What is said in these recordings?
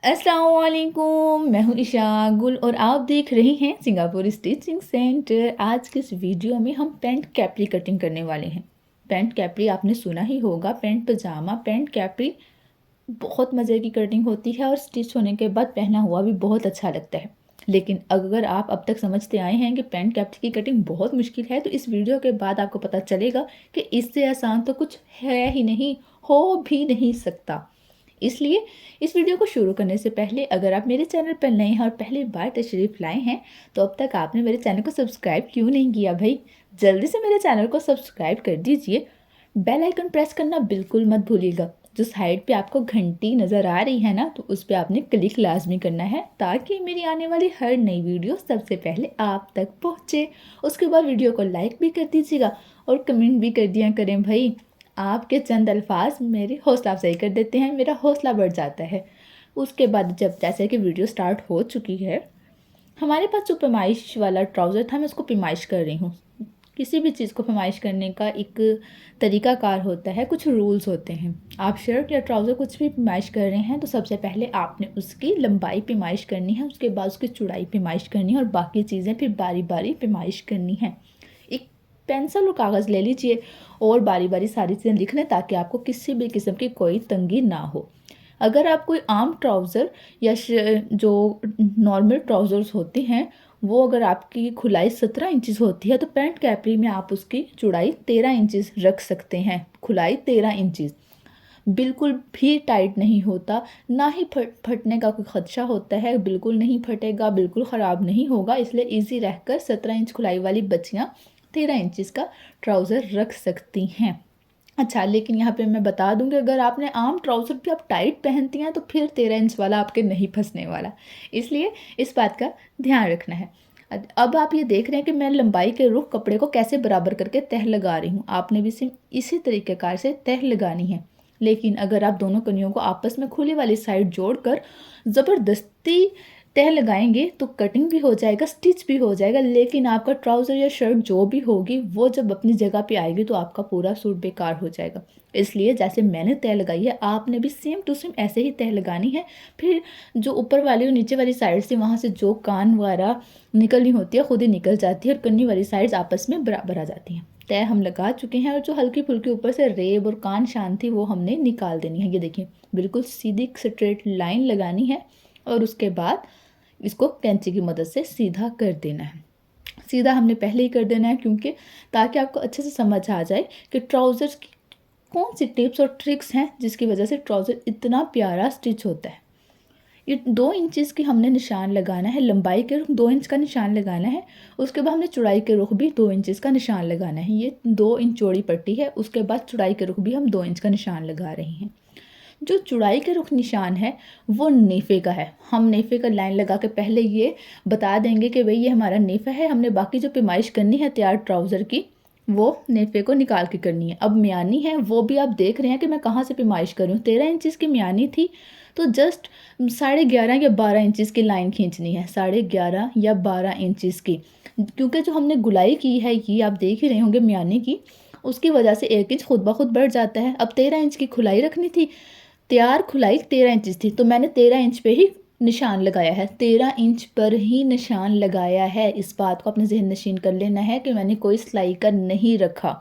अस्सलाम वालेकुम, मैं हूँ इशा गुल और आप देख रहे हैं सिंगापुर स्टिचिंग सेंटर। आज के इस वीडियो में हम पैंट कैपरी कटिंग करने वाले हैं। पैंट कैपरी आपने सुना ही होगा, पैंट पजामा पैंट कैपरी बहुत मज़े की कटिंग होती है और स्टिच होने के बाद पहना हुआ भी बहुत अच्छा लगता है। लेकिन अगर आप अब तक समझते आए हैं कि पैंट कैपरी की कटिंग बहुत मुश्किल है, तो इस वीडियो के बाद आपको पता चलेगा कि इससे आसान तो कुछ है ही नहीं, हो भी नहीं सकता। इसलिए इस वीडियो को शुरू करने से पहले अगर आप मेरे चैनल पर नए हैं और पहली बार तशरीफ़ लाए हैं, तो अब तक आपने मेरे चैनल को सब्सक्राइब क्यों नहीं किया भाई? जल्दी से मेरे चैनल को सब्सक्राइब कर दीजिए। बेल आइकन प्रेस करना बिल्कुल मत भूलिएगा। जो साइड पे आपको घंटी नज़र आ रही है ना, तो उस पर आपने क्लिक लाजमी करना है ताकि मेरी आने वाली हर नई वीडियो सबसे पहले आप तक पहुँचे। उसके बाद वीडियो को लाइक भी कर दीजिएगा और कमेंट भी कर दिया करें भाई। आपके चंद अल्फाज मेरी हौसला अफजाई कर देते हैं, मेरा हौसला बढ़ जाता है। उसके बाद जब जैसे कि वीडियो स्टार्ट हो चुकी है, हमारे पास जो पैमाइश वाला ट्राउज़र था मैं उसको पैमाइश कर रही हूँ। किसी भी चीज़ को पैमाइश करने का एक तरीक़ाकार होता है, कुछ रूल्स होते हैं। आप शर्ट या ट्राउज़र कुछ भी पैमाइश कर रहे हैं तो सबसे पहले आपने उसकी लंबाई पैमाइश करनी है, उसके बाद उसकी चौड़ाई पैमाइश करनी है और बाकी चीज़ें फिर बारी बारी पैमाइश करनी है। एक पेंसिल और कागज़ ले लीजिए और बारी बारी सारी चीज़ें लिख लें ताकि आपको किसी भी किस्म की कोई तंगी ना हो। अगर आप कोई आम ट्राउज़र या जो नॉर्मल ट्राउज़र्स होते हैं, वो अगर आपकी खुलाई 17 इंचज़ होती है तो पैंट कैपरी में आप उसकी चौड़ाई 13 इंचज़ रख सकते हैं। खुलाई 13 इंचज़ बिल्कुल भी टाइट नहीं होता, ना ही फटने का कोई ख़दशा होता है। बिल्कुल नहीं फटेगा, बिल्कुल ख़राब नहीं होगा। इसलिए ईजी रहकर 17 इंच खुलाई वाली बच्चियाँ 13 इंचज़ का ट्राउज़र रख सकती हैं। अच्छा, लेकिन यहाँ पे मैं बता दूँ कि अगर आपने आम ट्राउज़र भी आप टाइट पहनती हैं तो फिर 13 इंच वाला आपके नहीं फंसने वाला, इसलिए इस बात का ध्यान रखना है। अब आप ये देख रहे हैं कि मैं लंबाई के रुख कपड़े को कैसे बराबर करके तह लगा रही हूँ। आपने भी सेम इसी तरीक़ेकार से तह लगानी है। लेकिन अगर आप दोनों कनियों को आपस में खुली वाली साइड जोड़कर ज़बरदस्ती तह लगाएंगे तो कटिंग भी हो जाएगा, स्टिच भी हो जाएगा, लेकिन आपका ट्राउज़र या शर्ट जो भी होगी वो जब अपनी जगह पे आएगी तो आपका पूरा सूट बेकार हो जाएगा। इसलिए जैसे मैंने तह लगाई है, आपने भी सेम टू सेम ऐसे ही तह लगानी है। फिर जो ऊपर वाली और नीचे वाली साइड से वहाँ से जो कान वगैरह निकलनी होती है खुद ही निकल जाती है और कन्नी वाली साइड्स आपस में बराबर आ जाती हैं। तय हम लगा चुके हैं और जो हल्की फुल्की ऊपर से रेब और कान शान थी वो हमने निकाल देनी है। ये देखिए, बिल्कुल सीधी स्ट्रेट लाइन लगानी है और उसके बाद इसको कैंची की मदद से सीधा कर देना है। सीधा हमने पहले ही कर देना है क्योंकि ताकि आपको अच्छे से समझ आ जाए कि ट्राउज़र्स की कौन सी टिप्स और ट्रिक्स हैं जिसकी वजह से ट्राउज़र इतना प्यारा स्टिच होता है। ये 2 इंचज़ की हमने निशान लगाना है, लंबाई के रुख 2 इंच का निशान लगाना है। उसके बाद हमने चौड़ाई के रुख भी 2 इंचज़ का निशान लगाना है। ये 2 इंच चौड़ी पट्टी है, उसके बाद चौड़ाई के रुख भी हम 2 इंच का निशान लगा रहे हैं। जो चौड़ाई के रुख निशान है वो नेफ़े का है। हम नेफ़े का लाइन लगा के पहले ये बता देंगे कि भाई ये हमारा नेफ़ा है। हमने बाकी जो पैमाइश करनी है तैयार ट्राउज़र की वो नेफ़े को निकाल के करनी है। अब म्यानी है वो भी आप देख रहे हैं कि मैं कहाँ से पैमाइश कर रही हूँ। 13 इंचज़ की म्यानी थी तो जस्ट 11.5 या 12 इंचज़ की लाइन खींचनी है, 11.5 या 12 इंचज़ की, क्योंकि जो हमने गुलाई की है ये आप देख ही रहे होंगे म्यानी की, उसकी वजह से 1 इंच खुद ब खुद बढ़ जाता है। अब 13 इंच की खुलाई रखनी थी, तैयार खुलाई 13 इंच थी तो मैंने 13 इंच पे ही निशान लगाया है। 13 इंच पर ही निशान लगाया है। इस बात को अपने जहन नशीन कर लेना है कि मैंने कोई सिलाई का नहीं रखा,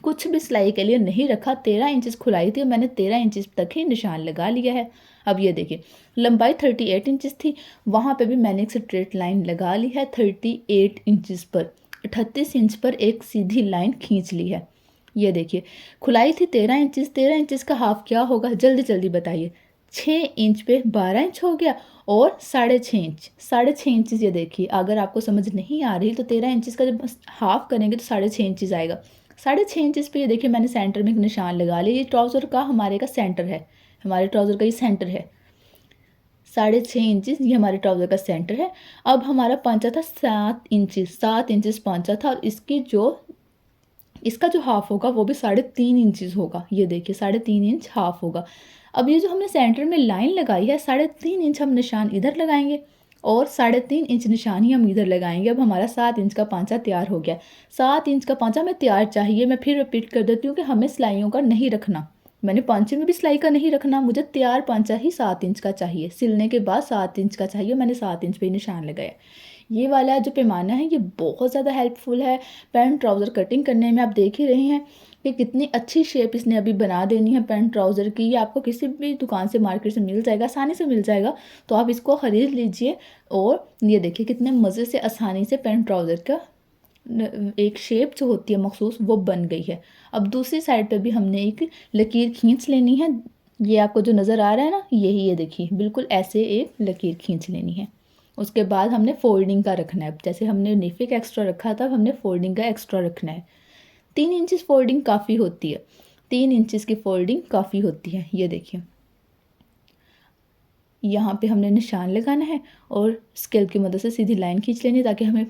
कुछ भी सिलाई के लिए नहीं रखा। 13 इंच खुलाई थी और मैंने 13 इंच तक ही निशान लगा लिया है। अब ये देखिए, लंबाई 38 इंच थी, वहाँ पे भी मैंने एक स्ट्रेट लाइन लगा ली है 38 इंच पर। 38 इंच पर एक सीधी लाइन खींच ली है। ये देखिए, खुलाई थी 13 इंचज़, 13 इंचज़ का हाफ क्या होगा जल्दी जल्दी बताइए। 6 इंच पे 12 इंच हो गया और 6.5 इंच, 6.5 इंचज़। ये देखिए, अगर आपको समझ नहीं आ रही तो 13 इंचज़ का जब हाफ करेंगे तो 6.5 इंचज़ आएगा। 6.5 इंचज़ पे ये देखिए मैंने सेंटर में एक निशान लगा लिया। ये ट्राउज़र का हमारे का सेंटर है, हमारे ट्राउज़र का ये सेंटर है। 6.5 इंचज़ ये हमारे ट्राउज़र का सेंटर है। अब हमारा पांचा था 7 इंचज़, 7 इंचज़ पांचा था और इसका जो हाफ होगा वो भी 3.5 इंचज़ होगा। ये देखिए 3.5 इंच हाफ होगा। अब ये जो हमने सेंटर में लाइन लगाई है 3.5 इंच हम निशान इधर लगाएंगे और 3.5 इंच निशान ही हम इधर लगाएंगे। अब हमारा 7 इंच का पांचा तैयार हो गया। 7 इंच का पांचा हमें तैयार चाहिए। मैं फिर रिपीट कर देती हूँ कि हमें सिलाइयों का नहीं रखना। मैंने पांचे में भी सिलाई का नहीं रखना, मुझे तैयार पांचा ही 7 इंच का चाहिए, सिलने के बाद 7 इंच का चाहिए, मैंने 7 इंच पे ही निशान लगाया। ये वाला जो पैमाना है ये बहुत ज़्यादा हेल्पफुल है पैंट ट्राउज़र कटिंग करने में। आप देख ही रहे हैं कि कितनी अच्छी शेप इसने अभी बना देनी है पैंट ट्राउज़र की। ये आपको किसी भी दुकान से, मार्केट से मिल जाएगा, आसानी से मिल जाएगा, तो आप इसको ख़रीद लीजिए। और ये देखिए कितने मज़े से, आसानी से पैंट ट्राउज़र का एक शेप जो होती है मखसूस वो बन गई है। अब दूसरी साइड पे भी हमने एक लकीर खींच लेनी है। ये आपको जो नज़र आ रहा है ना, यही, ये देखिए बिल्कुल ऐसे एक लकीर खींच लेनी है। उसके बाद हमने फोल्डिंग का रखना है, जैसे हमने नेफे का एक्स्ट्रा रखा था, हमने फोल्डिंग का एक्स्ट्रा रखना है। 3 इंचज़ फोल्डिंग काफ़ी होती है, 3 इंचज़ की फोल्डिंग काफ़ी होती है। ये देखिए यहाँ पे हमने निशान लगाना है और स्केल की मदद से सीधी लाइन खींच लेनी है, ताकि हमें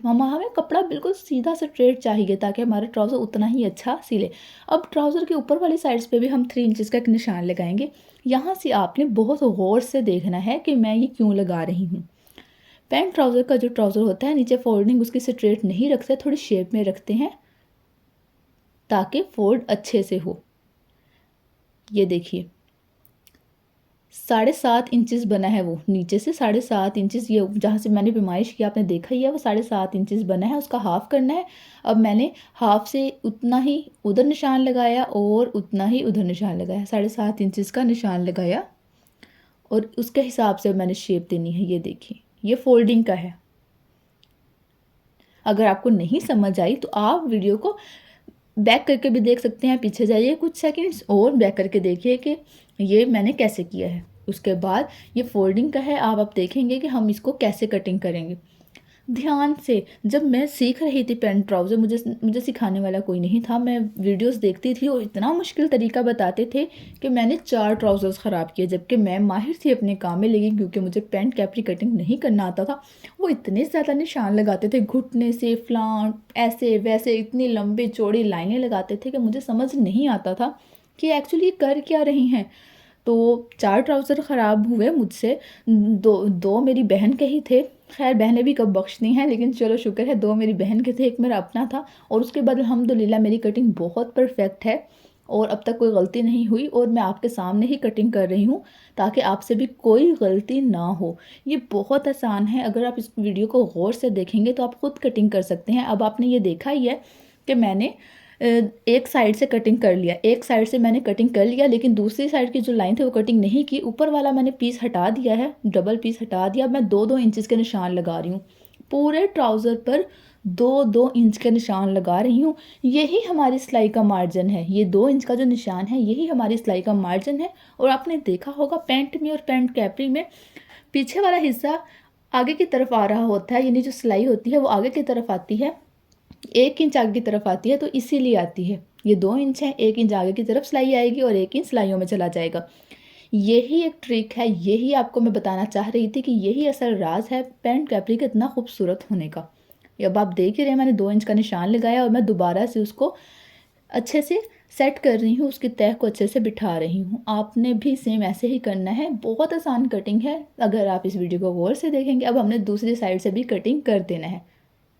कपड़ा बिल्कुल सीधा स्ट्रेट चाहिए, ताकि हमारा ट्राउज़र उतना ही अच्छा सिले। अब ट्राउज़र के ऊपर वाली साइड्स पे भी हम 3 इंचज़ का एक निशान लगाएंगे। यहाँ से आपने बहुत गौर से देखना है कि मैं ये क्यों लगा रही हूँ। पैंट ट्राउज़र का जो ट्राउज़र होता है, नीचे फोल्डिंग उसकी स्ट्रेट नहीं रखते, थोड़ी शेप में रखते हैं ताकि फोल्ड अच्छे से हो। ये देखिए 7.5 इंचज़ बना है, वो नीचे से 7.5 इंचज़, ये जहाँ से मैंने पैमाइश की आपने देखा ही है, वो 7.5 इंचज़ बना है, उसका हाफ़ करना है। अब मैंने हाफ़ से उतना ही उधर निशान लगाया और उतना ही उधर निशान लगाया, 7.5 इंचज़ का निशान लगाया और उसके हिसाब से मैंने शेप देनी है। ये देखिए ये फोल्डिंग का है। अगर आपको नहीं समझ आई तो आप वीडियो को बैक करके भी देख सकते हैं, पीछे जाइए कुछ सेकंड्स और बैक करके देखिए कि ये मैंने कैसे किया है। उसके बाद ये फोल्डिंग का है, आप देखेंगे कि हम इसको कैसे कटिंग करेंगे। ध्यान से, जब मैं सीख रही थी पैंट ट्राउज़र, मुझे सिखाने वाला कोई नहीं था, मैं वीडियोस देखती थी और इतना मुश्किल तरीका बताते थे कि मैंने 4 ट्राउज़र्स ख़राब किए, जबकि मैं माहिर थी अपने काम में, लेकिन क्योंकि मुझे पैंट कैपरी कटिंग नहीं करना आता था, वो इतने ज़्यादा निशान लगाते थे घुटने से, फ्लांट, ऐसे वैसे इतनी लंबी चौड़ी लाइनें लगाते थे कि मुझे समझ नहीं आता था कि एक्चुअली कर क्या रही हैं। तो 4 ट्राउज़र ख़राब हुए मुझसे, दो मेरी बहन के ही थे। खैर बहनें भी कब बख्शती हैं, लेकिन चलो शुक्र है 2 मेरी बहन के थे, एक मेरा अपना था। और उसके बाद अल्हम्दुलिल्लाह मेरी कटिंग बहुत परफेक्ट है और अब तक कोई गलती नहीं हुई और मैं आपके सामने ही कटिंग कर रही हूँ ताकि आपसे भी कोई गलती ना हो। ये बहुत आसान है, अगर आप इस वीडियो को गौर से देखेंगे तो आप ख़ुद कटिंग कर सकते हैं। अब आपने ये देखा ही है कि मैंने एक साइड से कटिंग कर लिया, एक साइड से मैंने कटिंग कर लिया, लेकिन दूसरी साइड की जो लाइन थी वो कटिंग नहीं की। ऊपर वाला मैंने पीस हटा दिया है, डबल पीस हटा दिया। मैं 2-2 इंचज़ के निशान लगा रही हूँ, पूरे ट्राउज़र पर 2-2 इंच के निशान लगा रही हूँ। यही हमारी सिलाई का मार्जिन है, ये 2 इंच का जो निशान है यही हमारी सिलाई का मार्जिन है। और आपने देखा होगा पैंट में और पैंट कैपरी में पीछे वाला हिस्सा आगे की तरफ आ रहा होता है, यानी जो सिलाई होती है वो आगे की तरफ आती है, 1 इंच आगे की तरफ आती है, तो इसीलिए आती है। ये 2 इंच है, 1 इंच आगे की तरफ सिलाई आएगी और 1 इंच सिलाइयों में चला जाएगा। यही एक ट्रिक है, यही आपको मैं बताना चाह रही थी कि यही असल राज है पैंट कैपरी का इतना खूबसूरत होने का। अब आप देख ही रहे हैं, मैंने 2 इंच का निशान लगाया और मैं दोबारा से उसको अच्छे से सेट कर रही हूँ, उसकी तह को अच्छे से बिठा रही हूँ। आपने भी सेम ऐसे ही करना है, बहुत आसान कटिंग है अगर आप इस वीडियो को गौर से देखेंगे। अब हमने दूसरी साइड से भी कटिंग कर देना है।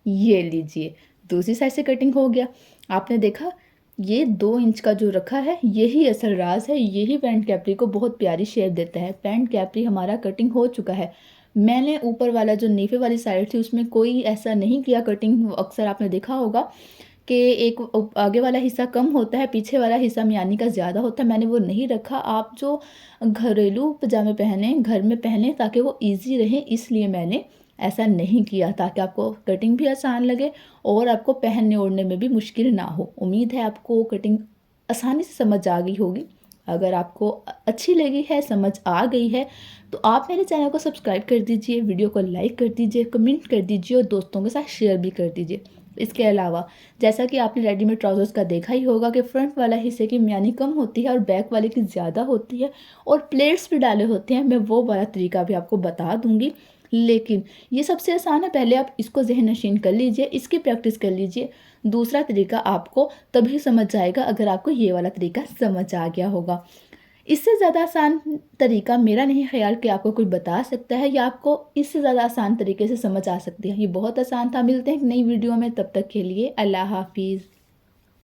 ये लीजिए दूसरी साइड से कटिंग हो गया। आपने देखा ये 2 इंच का जो रखा है यही असल राज है, यही पैंट कैपरी को बहुत प्यारी शेप देता है। पैंट कैपरी हमारा कटिंग हो चुका है। मैंने ऊपर वाला जो नीचे वाली साइड थी उसमें कोई ऐसा नहीं किया कटिंग। अक्सर आपने देखा होगा कि एक आगे वाला हिस्सा कम होता है, पीछे वाला हिस्सा मियानी का ज़्यादा होता है, मैंने वो नहीं रखा। आप जो घरेलू पजामे पहने, घर में पहने ताकि वो ईजी रहे, इसलिए मैंने ऐसा नहीं किया, ताकि आपको कटिंग भी आसान लगे और आपको पहनने ओढ़ने में भी मुश्किल ना हो। उम्मीद है आपको कटिंग आसानी से समझ आ गई होगी। अगर आपको अच्छी लगी है, समझ आ गई है, तो आप मेरे चैनल को सब्सक्राइब कर दीजिए, वीडियो को लाइक कर दीजिए, कमेंट कर दीजिए और दोस्तों के साथ शेयर भी कर दीजिए। इसके अलावा जैसा कि आपने रेडीमेड ट्राउज़र्स का देखा ही होगा कि फ्रंट वाला हिस्से की मियानी कम होती है और बैक वाले की ज़्यादा होती है और प्लेट्स भी डाले होते हैं। मैं वो वाला तरीका भी आपको बता दूँगी, लेकिन ये सबसे आसान है। पहले आप इसको ज़हन नशीन कर लीजिए, इसकी प्रैक्टिस कर लीजिए। दूसरा तरीका आपको तभी समझ आएगा अगर आपको ये वाला तरीका समझ आ गया होगा। इससे ज़्यादा आसान तरीका मेरा नहीं ख्याल कि आपको कोई बता सकता है या आपको इससे ज़्यादा आसान तरीके से समझ आ सकती है। ये बहुत आसान था। मिलते हैं एक नई वीडियो में, तब तक के लिए अल्लाह हाफिज़।